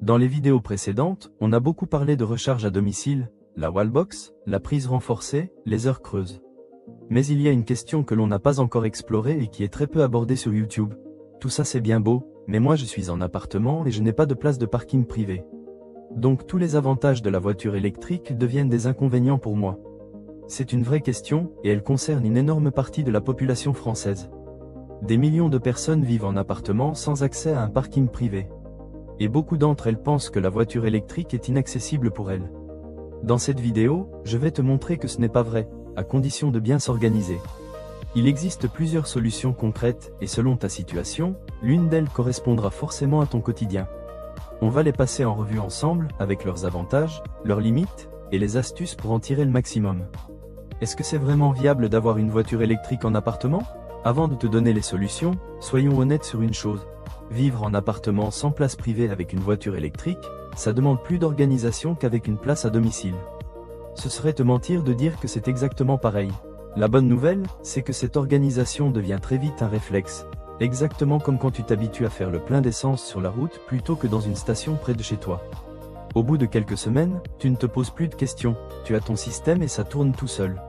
Dans les vidéos précédentes, on a beaucoup parlé de recharge à domicile, la wallbox, la prise renforcée, les heures creuses. Mais il y a une question que l'on n'a pas encore explorée et qui est très peu abordée sur YouTube. Tout ça c'est bien beau, mais moi je suis en appartement et je n'ai pas de place de parking privé. Donc tous les avantages de la voiture électrique deviennent des inconvénients pour moi. C'est une vraie question, et elle concerne une énorme partie de la population française. Des millions de personnes vivent en appartement sans accès à un parking privé. Et beaucoup d'entre elles pensent que la voiture électrique est inaccessible pour elles. Dans cette vidéo, je vais te montrer que ce n'est pas vrai, à condition de bien s'organiser. Il existe plusieurs solutions concrètes, et selon ta situation, l'une d'elles correspondra forcément à ton quotidien. On va les passer en revue ensemble, avec leurs avantages, leurs limites, et les astuces pour en tirer le maximum. Est-ce que c'est vraiment viable d'avoir une voiture électrique en appartement? Avant de te donner les solutions, soyons honnêtes sur une chose. Vivre en appartement sans place privée avec une voiture électrique, ça demande plus d'organisation qu'avec une place à domicile. Ce serait te mentir de dire que c'est exactement pareil. La bonne nouvelle, c'est que cette organisation devient très vite un réflexe. Exactement comme quand tu t'habitues à faire le plein d'essence sur la route plutôt que dans une station près de chez toi. Au bout de quelques semaines, tu ne te poses plus de questions, tu as ton système et ça tourne tout seul.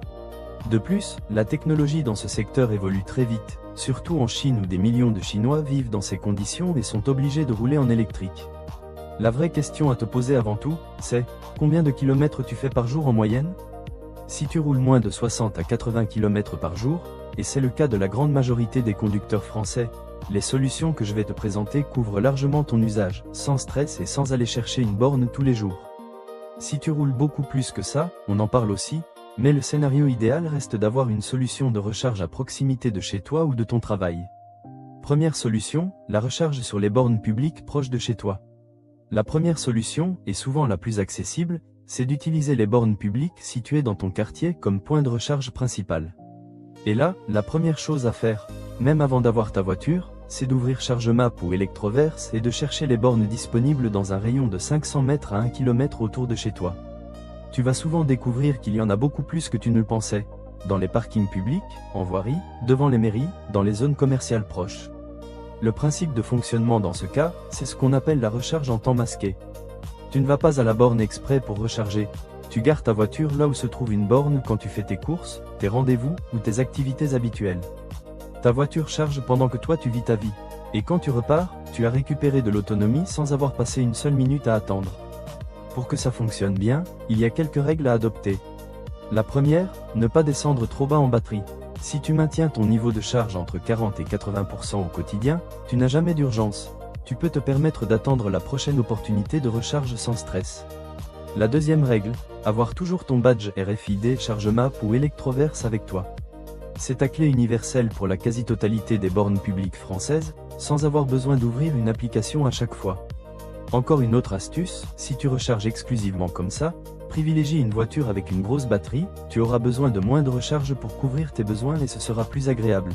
De plus, la technologie dans ce secteur évolue très vite, surtout en Chine où des millions de Chinois vivent dans ces conditions et sont obligés de rouler en électrique. La vraie question à te poser avant tout, c'est combien de kilomètres tu fais par jour en moyenne? Si tu roules moins de 60 à 80 km par jour, et c'est le cas de la grande majorité des conducteurs français, les solutions que je vais te présenter couvrent largement ton usage, sans stress et sans aller chercher une borne tous les jours. Si tu roules beaucoup plus que ça, on en parle aussi, mais le scénario idéal reste d'avoir une solution de recharge à proximité de chez toi ou de ton travail. Première solution, la recharge sur les bornes publiques proches de chez toi. La première solution, et souvent la plus accessible, c'est d'utiliser les bornes publiques situées dans ton quartier comme point de recharge principal. Et là, la première chose à faire, même avant d'avoir ta voiture, c'est d'ouvrir ChargeMap ou Electroverse et de chercher les bornes disponibles dans un rayon de 500 mètres à 1 km autour de chez toi. Tu vas souvent découvrir qu'il y en a beaucoup plus que tu ne le pensais, dans les parkings publics, en voirie, devant les mairies, dans les zones commerciales proches. Le principe de fonctionnement dans ce cas, c'est ce qu'on appelle la recharge en temps masqué. Tu ne vas pas à la borne exprès pour recharger, tu gares ta voiture là où se trouve une borne quand tu fais tes courses, tes rendez-vous ou tes activités habituelles. Ta voiture charge pendant que toi tu vis ta vie, et quand tu repars, tu as récupéré de l'autonomie sans avoir passé une seule minute à attendre. Pour que ça fonctionne bien, il y a quelques règles à adopter. La première, ne pas descendre trop bas en batterie. Si tu maintiens ton niveau de charge entre 40 et 80% au quotidien, tu n'as jamais d'urgence. Tu peux te permettre d'attendre la prochaine opportunité de recharge sans stress. La deuxième règle, avoir toujours ton badge RFID, ChargeMap ou Electroverse avec toi. C'est ta clé universelle pour la quasi-totalité des bornes publiques françaises, sans avoir besoin d'ouvrir une application à chaque fois. Encore une autre astuce, si tu recharges exclusivement comme ça, privilégie une voiture avec une grosse batterie, tu auras besoin de moins de recharge pour couvrir tes besoins et ce sera plus agréable.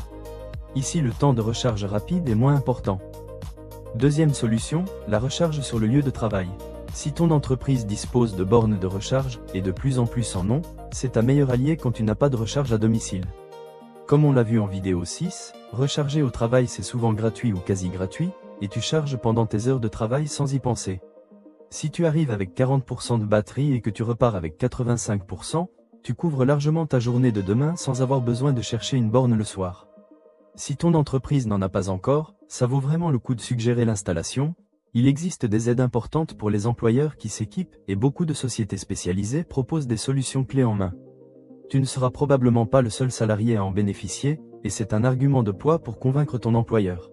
Ici le temps de recharge rapide est moins important. Deuxième solution, la recharge sur le lieu de travail. Si ton entreprise dispose de bornes de recharge, et de plus en plus en ont, c'est ta meilleure alliée quand tu n'as pas de recharge à domicile. Comme on l'a vu en vidéo 6, recharger au travail c'est souvent gratuit ou quasi gratuit, et tu charges pendant tes heures de travail sans y penser. Si tu arrives avec 40% de batterie et que tu repars avec 85%, tu couvres largement ta journée de demain sans avoir besoin de chercher une borne le soir. Si ton entreprise n'en a pas encore, ça vaut vraiment le coup de suggérer l'installation. Il existe des aides importantes pour les employeurs qui s'équipent et beaucoup de sociétés spécialisées proposent des solutions clés en main. Tu ne seras probablement pas le seul salarié à en bénéficier, et c'est un argument de poids pour convaincre ton employeur.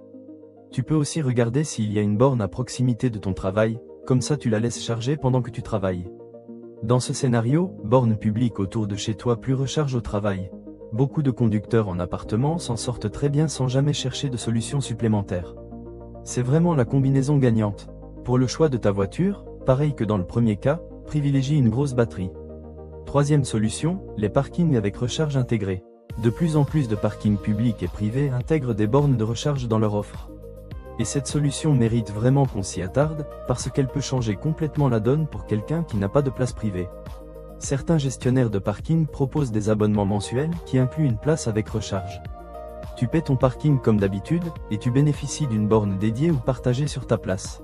Tu peux aussi regarder s'il y a une borne à proximité de ton travail, comme ça tu la laisses charger pendant que tu travailles. Dans ce scénario, borne publique autour de chez toi plus recharge au travail. Beaucoup de conducteurs en appartement s'en sortent très bien sans jamais chercher de solution supplémentaire. C'est vraiment la combinaison gagnante. Pour le choix de ta voiture, pareil que dans le premier cas, privilégie une grosse batterie. Troisième solution, les parkings avec recharge intégrée. De plus en plus de parkings publics et privés intègrent des bornes de recharge dans leur offre. Et cette solution mérite vraiment qu'on s'y attarde, parce qu'elle peut changer complètement la donne pour quelqu'un qui n'a pas de place privée. Certains gestionnaires de parking proposent des abonnements mensuels qui incluent une place avec recharge. Tu paies ton parking comme d'habitude, et tu bénéficies d'une borne dédiée ou partagée sur ta place.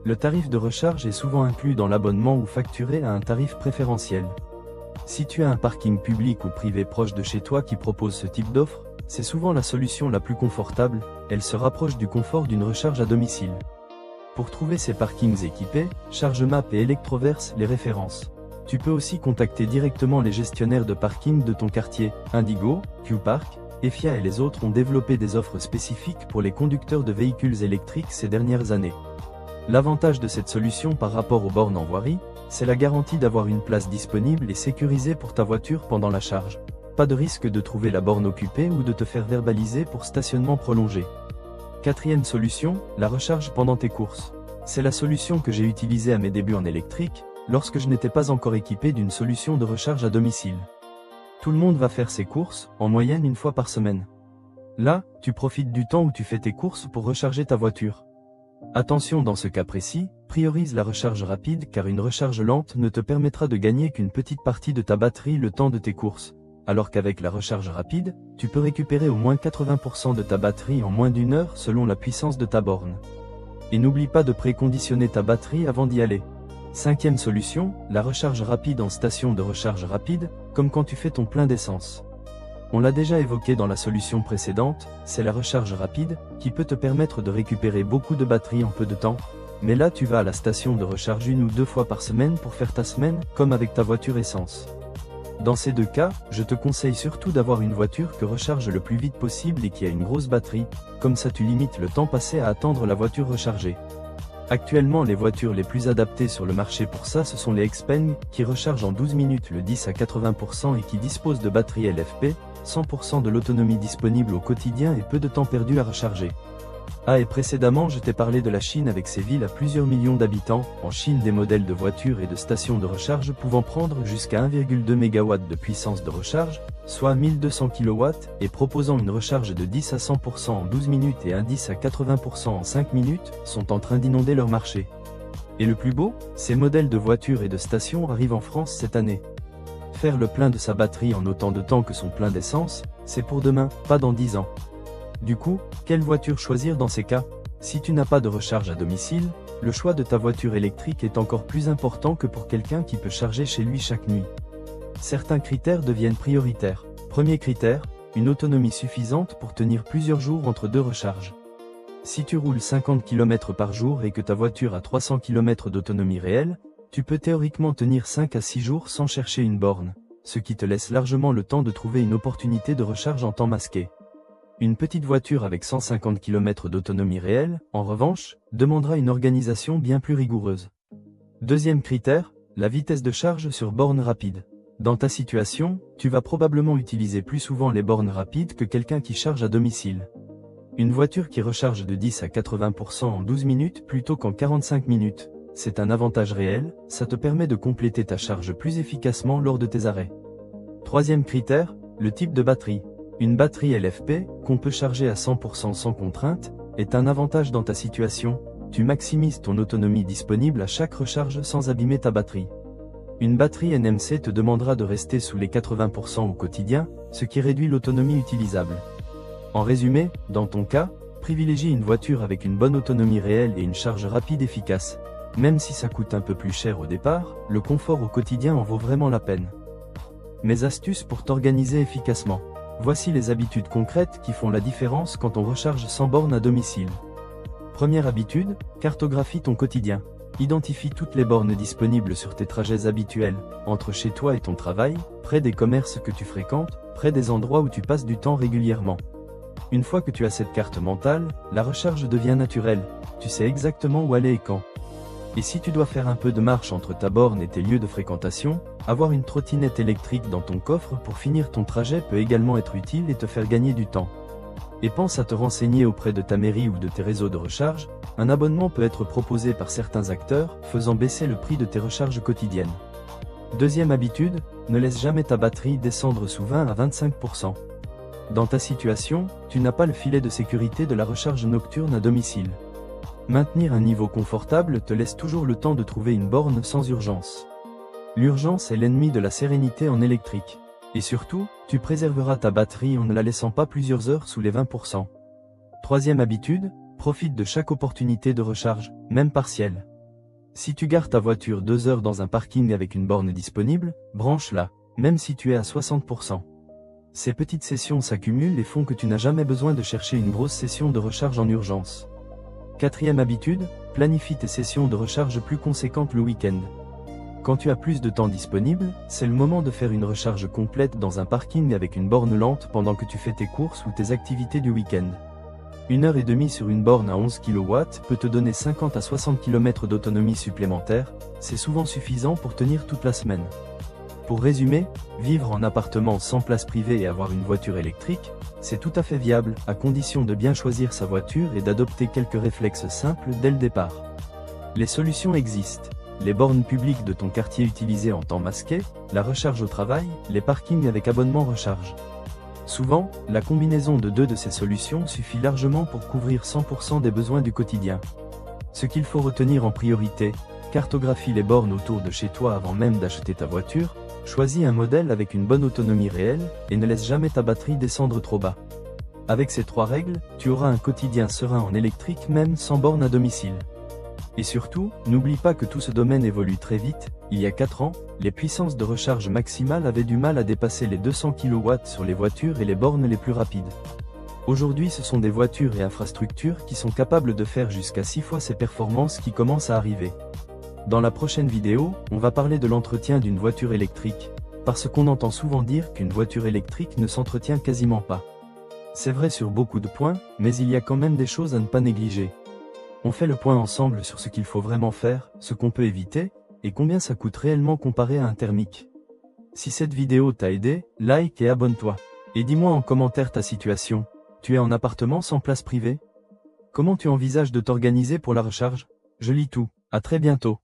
Le tarif de recharge est souvent inclus dans l'abonnement ou facturé à un tarif préférentiel. Si tu as un parking public ou privé proche de chez toi qui propose ce type d'offre, c'est souvent la solution la plus confortable, elle se rapproche du confort d'une recharge à domicile. Pour trouver ces parkings équipés, ChargeMap et Electroverse les référencent. Tu peux aussi contacter directement les gestionnaires de parking de ton quartier. Indigo, Q-Park, Efia et les autres ont développé des offres spécifiques pour les conducteurs de véhicules électriques ces dernières années. L'avantage de cette solution par rapport aux bornes en voirie, c'est la garantie d'avoir une place disponible et sécurisée pour ta voiture pendant la charge. Pas de risque de trouver la borne occupée ou de te faire verbaliser pour stationnement prolongé. Quatrième solution, la recharge pendant tes courses. C'est la solution que j'ai utilisée à mes débuts en électrique, lorsque je n'étais pas encore équipé d'une solution de recharge à domicile. Tout le monde va faire ses courses, en moyenne une fois par semaine. Là, tu profites du temps où tu fais tes courses pour recharger ta voiture. Attention dans ce cas précis, priorise la recharge rapide car une recharge lente ne te permettra de gagner qu'une petite partie de ta batterie le temps de tes courses. Alors qu'avec la recharge rapide, tu peux récupérer au moins 80% de ta batterie en moins d'une heure selon la puissance de ta borne. Et n'oublie pas de préconditionner ta batterie avant d'y aller. Cinquième solution, la recharge rapide en station de recharge rapide, comme quand tu fais ton plein d'essence. On l'a déjà évoqué dans la solution précédente, c'est la recharge rapide, qui peut te permettre de récupérer beaucoup de batterie en peu de temps. Mais là tu vas à la station de recharge 1 ou 2 fois par semaine pour faire ta semaine, comme avec ta voiture essence. Dans ces deux cas, je te conseille surtout d'avoir une voiture que recharge le plus vite possible et qui a une grosse batterie, comme ça tu limites le temps passé à attendre la voiture rechargée. Actuellement les voitures les plus adaptées sur le marché pour ça ce sont les Xpeng, qui rechargent en 12 minutes le 10 à 80% et qui disposent de batteries LFP, 100% de l'autonomie disponible au quotidien et peu de temps perdu à recharger. Et précédemment je t'ai parlé de la Chine avec ses villes à plusieurs millions d'habitants. En Chine des modèles de voitures et de stations de recharge pouvant prendre jusqu'à 1,2 MW de puissance de recharge, soit 1200 kW, et proposant une recharge de 10 à 100% en 12 minutes et un 10 à 80% en 5 minutes, sont en train d'inonder leur marché. Et le plus beau, ces modèles de voitures et de stations arrivent en France cette année. Faire le plein de sa batterie en autant de temps que son plein d'essence, c'est pour demain, pas dans 10 ans. Du coup, quelle voiture choisir dans ces cas? Si tu n'as pas de recharge à domicile, le choix de ta voiture électrique est encore plus important que pour quelqu'un qui peut charger chez lui chaque nuit. Certains critères deviennent prioritaires. Premier critère, une autonomie suffisante pour tenir plusieurs jours entre deux recharges. Si tu roules 50 km par jour et que ta voiture a 300 km d'autonomie réelle, tu peux théoriquement tenir 5 à 6 jours sans chercher une borne, ce qui te laisse largement le temps de trouver une opportunité de recharge en temps masqué. Une petite voiture avec 150 km d'autonomie réelle, en revanche, demandera une organisation bien plus rigoureuse. Deuxième critère, la vitesse de charge sur borne rapide. Dans ta situation, tu vas probablement utiliser plus souvent les bornes rapides que quelqu'un qui charge à domicile. Une voiture qui recharge de 10 à 80% en 12 minutes plutôt qu'en 45 minutes, c'est un avantage réel, ça te permet de compléter ta charge plus efficacement lors de tes arrêts. Troisième critère, le type de batterie. Une batterie LFP, qu'on peut charger à 100% sans contrainte, est un avantage dans ta situation, tu maximises ton autonomie disponible à chaque recharge sans abîmer ta batterie. Une batterie NMC te demandera de rester sous les 80% au quotidien, ce qui réduit l'autonomie utilisable. En résumé, dans ton cas, privilégie une voiture avec une bonne autonomie réelle et une charge rapide efficace. Même si ça coûte un peu plus cher au départ, le confort au quotidien en vaut vraiment la peine. Mes astuces pour t'organiser efficacement. Voici les habitudes concrètes qui font la différence quand on recharge sans borne à domicile. Première habitude, cartographie ton quotidien. Identifie toutes les bornes disponibles sur tes trajets habituels, entre chez toi et ton travail, près des commerces que tu fréquentes, près des endroits où tu passes du temps régulièrement. Une fois que tu as cette carte mentale, la recharge devient naturelle, tu sais exactement où aller et quand. Et si tu dois faire un peu de marche entre ta borne et tes lieux de fréquentation, avoir une trottinette électrique dans ton coffre pour finir ton trajet peut également être utile et te faire gagner du temps. Et pense à te renseigner auprès de ta mairie ou de tes réseaux de recharge, un abonnement peut être proposé par certains acteurs, faisant baisser le prix de tes recharges quotidiennes. Deuxième habitude, ne laisse jamais ta batterie descendre sous 20 à 25%. Dans ta situation, tu n'as pas le filet de sécurité de la recharge nocturne à domicile. Maintenir un niveau confortable te laisse toujours le temps de trouver une borne sans urgence. L'urgence est l'ennemi de la sérénité en électrique. Et surtout, tu préserveras ta batterie en ne la laissant pas plusieurs heures sous les 20%. Troisième habitude, profite de chaque opportunité de recharge, même partielle. Si tu gares ta voiture 2 heures dans un parking avec une borne disponible, branche-la, même si tu es à 60%. Ces petites sessions s'accumulent et font que tu n'as jamais besoin de chercher une grosse session de recharge en urgence. Quatrième habitude, planifie tes sessions de recharge plus conséquentes le week-end. Quand tu as plus de temps disponible, c'est le moment de faire une recharge complète dans un parking avec une borne lente pendant que tu fais tes courses ou tes activités du week-end. 1h30 sur une borne à 11 kW peut te donner 50 à 60 km d'autonomie supplémentaire, c'est souvent suffisant pour tenir toute la semaine. Pour résumer, vivre en appartement sans place privée et avoir une voiture électrique, c'est tout à fait viable, à condition de bien choisir sa voiture et d'adopter quelques réflexes simples dès le départ. Les solutions existent. Les bornes publiques de ton quartier utilisées en temps masqué, la recharge au travail, les parkings avec abonnement recharge. Souvent, la combinaison de deux de ces solutions suffit largement pour couvrir 100% des besoins du quotidien. Ce qu'il faut retenir en priorité, cartographie les bornes autour de chez toi avant même d'acheter ta voiture, choisis un modèle avec une bonne autonomie réelle, et ne laisse jamais ta batterie descendre trop bas. Avec ces 3 règles, tu auras un quotidien serein en électrique même sans borne à domicile. Et surtout, n'oublie pas que tout ce domaine évolue très vite. Il y a 4 ans, les puissances de recharge maximale avaient du mal à dépasser les 200 kW sur les voitures et les bornes les plus rapides. Aujourd'hui, ce sont des voitures et infrastructures qui sont capables de faire jusqu'à 6 fois ces performances qui commencent à arriver. Dans la prochaine vidéo, on va parler de l'entretien d'une voiture électrique, parce qu'on entend souvent dire qu'une voiture électrique ne s'entretient quasiment pas. C'est vrai sur beaucoup de points, mais il y a quand même des choses à ne pas négliger. On fait le point ensemble sur ce qu'il faut vraiment faire, ce qu'on peut éviter, et combien ça coûte réellement comparé à un thermique. Si cette vidéo t'a aidé, like et abonne-toi. Et dis-moi en commentaire ta situation. Tu es en appartement sans place privée? Comment tu envisages de t'organiser pour la recharge? Je lis tout. À très bientôt.